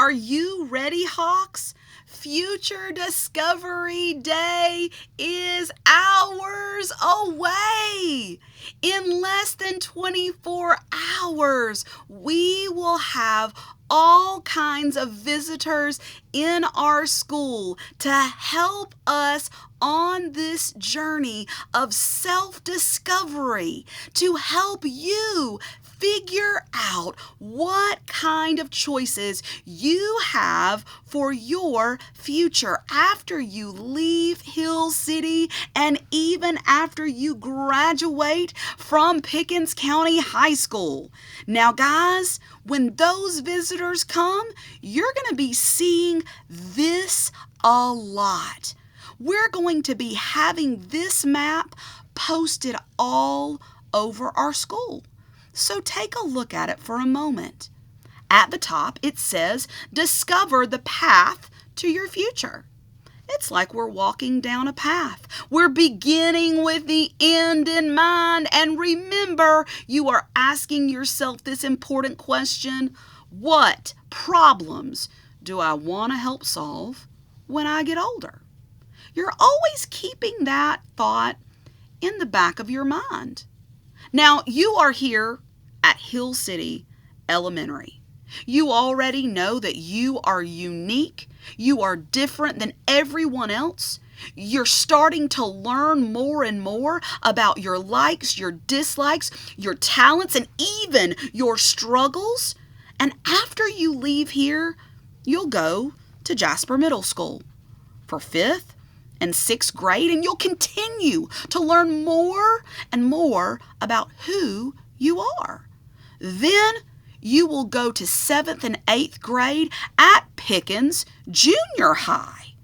Are you ready, Hawks? Future Discovery Day is hours away. In less than 24 hours, we will have all kinds of visitors in our school to help us on this journey of self-discovery, to help you figure out what kind of choices you have for your future after you leave Hill City and even after you graduate from Pickens County High School. Now, guys, when those visitors come, you're going to be seeing this a lot. We're going to be having this map posted all over our school. So take a look at it for a moment. At the top, it says, discover the path to your future. It's like we're walking down a path. We're beginning with the end in mind. And remember, you are asking yourself this important question: what problems do I want to help solve when I get older? You're always keeping that thought in the back of your mind. Now, you are here at Hill City Elementary. You already know that you are unique. You are different than everyone else. You're starting to learn more and more about your likes, your dislikes, your talents, and even your struggles. And after you leave here, you'll go to Jasper Middle School for 5th and 6th grade, and you'll continue to learn more and more about who you are. Then you will go to 7th and 8th grade at Pickens Junior High.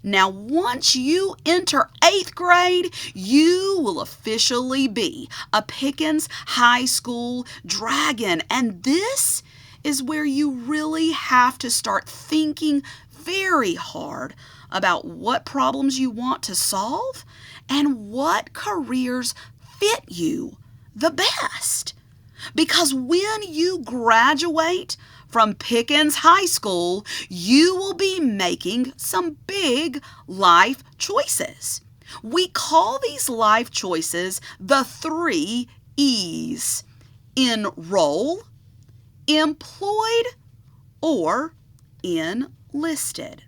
Now, once you enter 8th grade, you will officially be a Pickens High School Dragon. And this is where you really have to start thinking very hard about what problems you want to solve and what careers fit you the best. Because when you graduate from Pickens High School, you will be making some big life choices. We call these life choices the 3 E's: enroll, employed, or enlisted.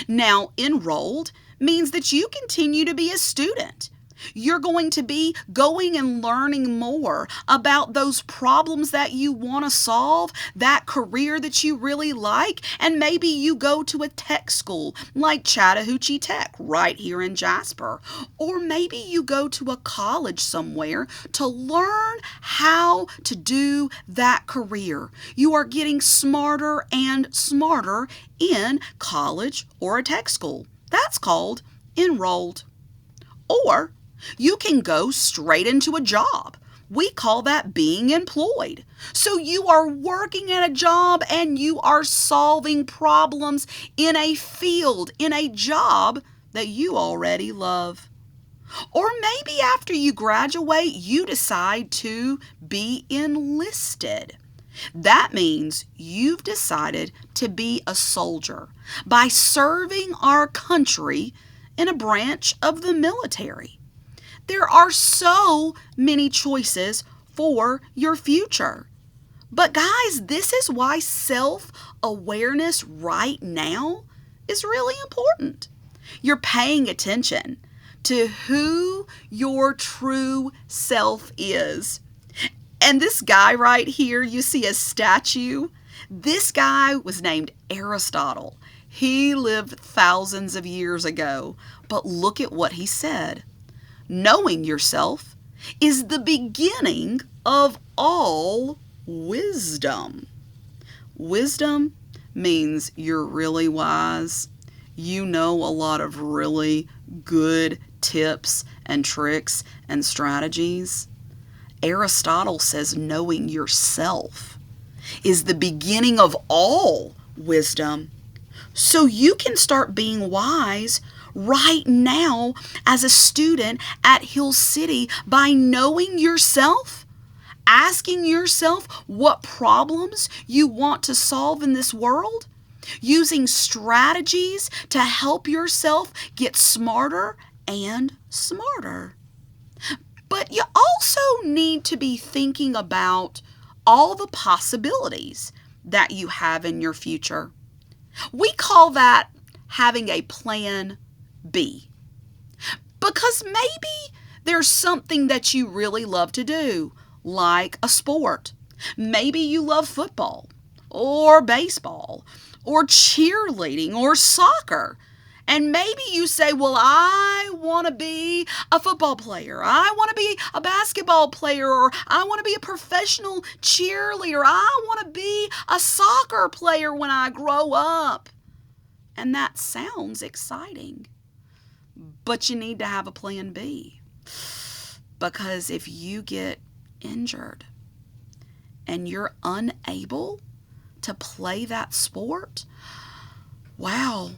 Now, enrolled means that you continue to be a student. You're going to be going and learning more about those problems that you want to solve, that career that you really like, and maybe you go to a tech school like Chattahoochee Tech right here in Jasper. Or maybe you go to a college somewhere to learn how to do that career. You are getting smarter and smarter in college or a tech school. That's called enrolled. Or you can go straight into a job. We call that being employed. So you are working at a job and you are solving problems in a field, in a job that you already love. Or maybe after you graduate, you decide to be enlisted. That means you've decided to be a soldier by serving our country in a branch of the military. There are so many choices for your future. But guys, this is why self-awareness right now is really important. You're paying attention to who your true self is. And this guy right here, you see a statue. This guy was named Aristotle. He lived thousands of years ago. But look at what he said. Knowing yourself is the beginning of all wisdom. Wisdom means you're really wise. You know a lot of really good tips and tricks and strategies. Aristotle says knowing yourself is the beginning of all wisdom. So you can start being wise right now as a student at Hill City by knowing yourself, asking yourself what problems you want to solve in this world, using strategies to help yourself get smarter and smarter. But you also need to be thinking about all the possibilities that you have in your future. We call that having a plan B. Because maybe there's something that you really love to do, like a sport. Maybe you love football or baseball or cheerleading or soccer. And maybe you say, well, I want to be a football player. I want to be a basketball player, or I want to be a professional cheerleader. I want to be a soccer player when I grow up. And that sounds exciting. But you need to have a plan B. Because if you get injured and you're unable to play that sport, wow,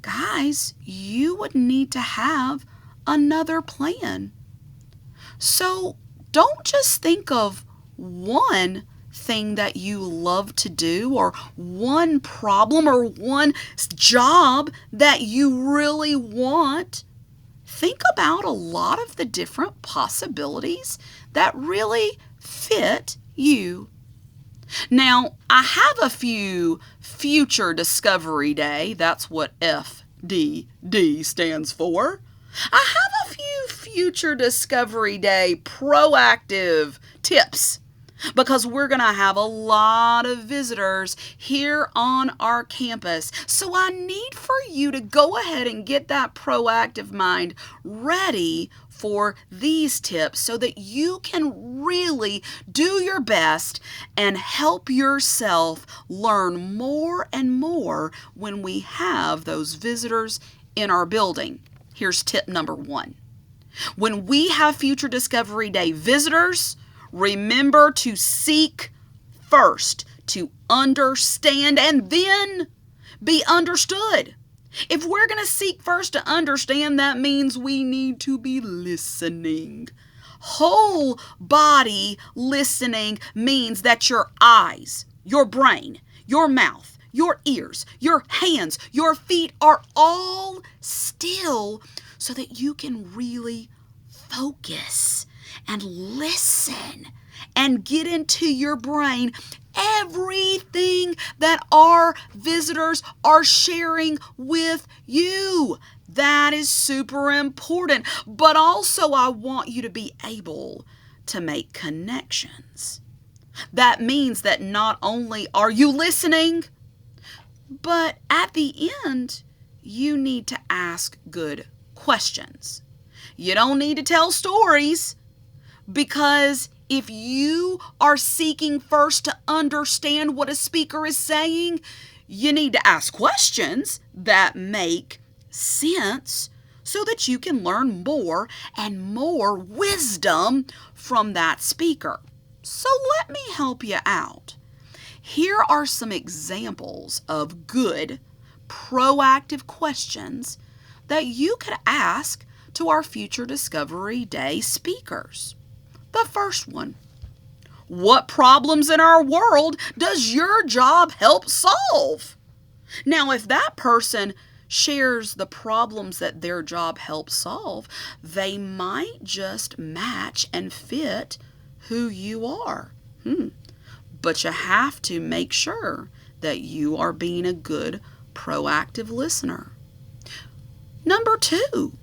guys, you would need to have another plan. So don't just think of one thing that you love to do, or one problem, or one job that you really want. Think about a lot of the different possibilities that really fit you. Now, I have a few Future Discovery Day, that's what FDD stands for. I have a few Future Discovery Day proactive tips, because we're going to have a lot of visitors here on our campus. So I need for you to go ahead and get that proactive mind ready for these tips so that you can really do your best and help yourself learn more and more when we have those visitors in our building. Here's tip number 1. When we have Future Discovery Day visitors, remember to seek first, to understand, and then be understood. If we're going to seek first to understand, that means we need to be listening. Whole body listening means that your eyes, your brain, your mouth, your ears, your hands, your feet are all still so that you can really focus and listen and get into your brain everything that our visitors are sharing with you. That is super important. But also, I want you to be able to make connections. That means that not only are you listening, but at the end, you need to ask good questions. You don't need to tell stories, because if you are seeking first to understand what a speaker is saying, you need to ask questions that make sense so that you can learn more and more wisdom from that speaker. So let me help you out. Here are some examples of good, proactive questions that you could ask to our Future Discovery Day speakers. The first one: what problems in our world does your job help solve? Now, if that person shares the problems that their job helps solve, they might just match and fit who you are. But you have to make sure that you are being a good, proactive listener. Number 2,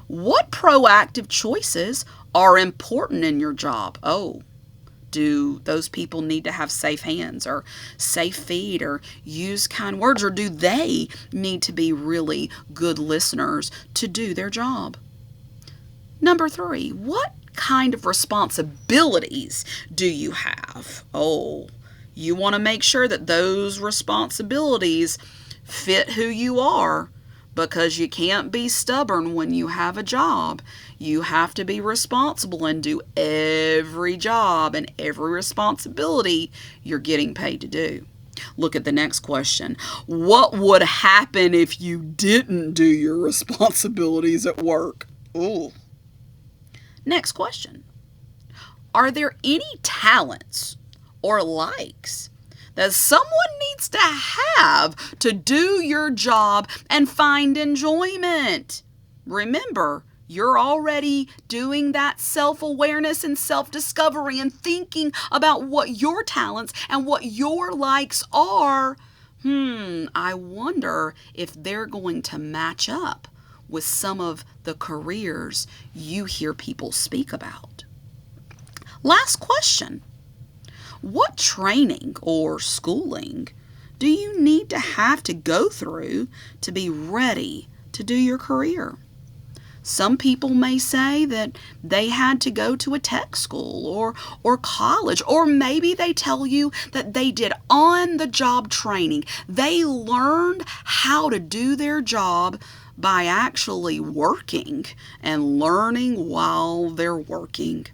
what proactive choices are important in your job? Do those people need to have safe hands or safe feet or use kind words, or do they need to be really good listeners to do their job? Number 3, what kind of responsibilities do you have? You want to make sure that those responsibilities fit who you are, because you can't be stubborn when you have a job. You have to be responsible and do every job and every responsibility you're getting paid to do. Look at the next question. What would happen if you didn't do your responsibilities at work? Next question. Are there any talents or likes that someone needs to have to do your job and find enjoyment. Remember, you're already doing that self-awareness and self-discovery and thinking about what your talents and what your likes are. I wonder if they're going to match up with some of the careers you hear people speak about. Last question. What training or schooling do you need to have to go through to be ready to do your career? Some people may say that they had to go to a tech school or college, or maybe they tell you that they did on-the-job training. They learned how to do their job by actually working and learning while they're working.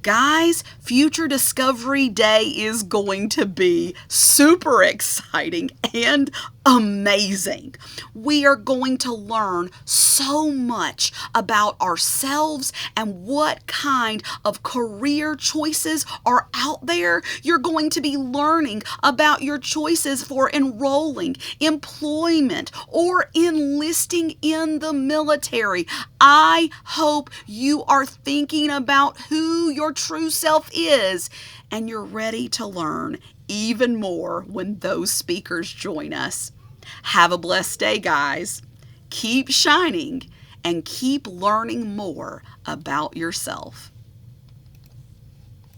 Guys, Future Discovery Day is going to be super exciting and amazing. We are going to learn so much about ourselves and what kind of career choices are out there. You're going to be learning about your choices for enrolling, employment, or enlisting in the military. I hope you are thinking about who your true self is, and you're ready to learn even more when those speakers join us. Have a blessed day, guys. Keep shining and keep learning more about yourself.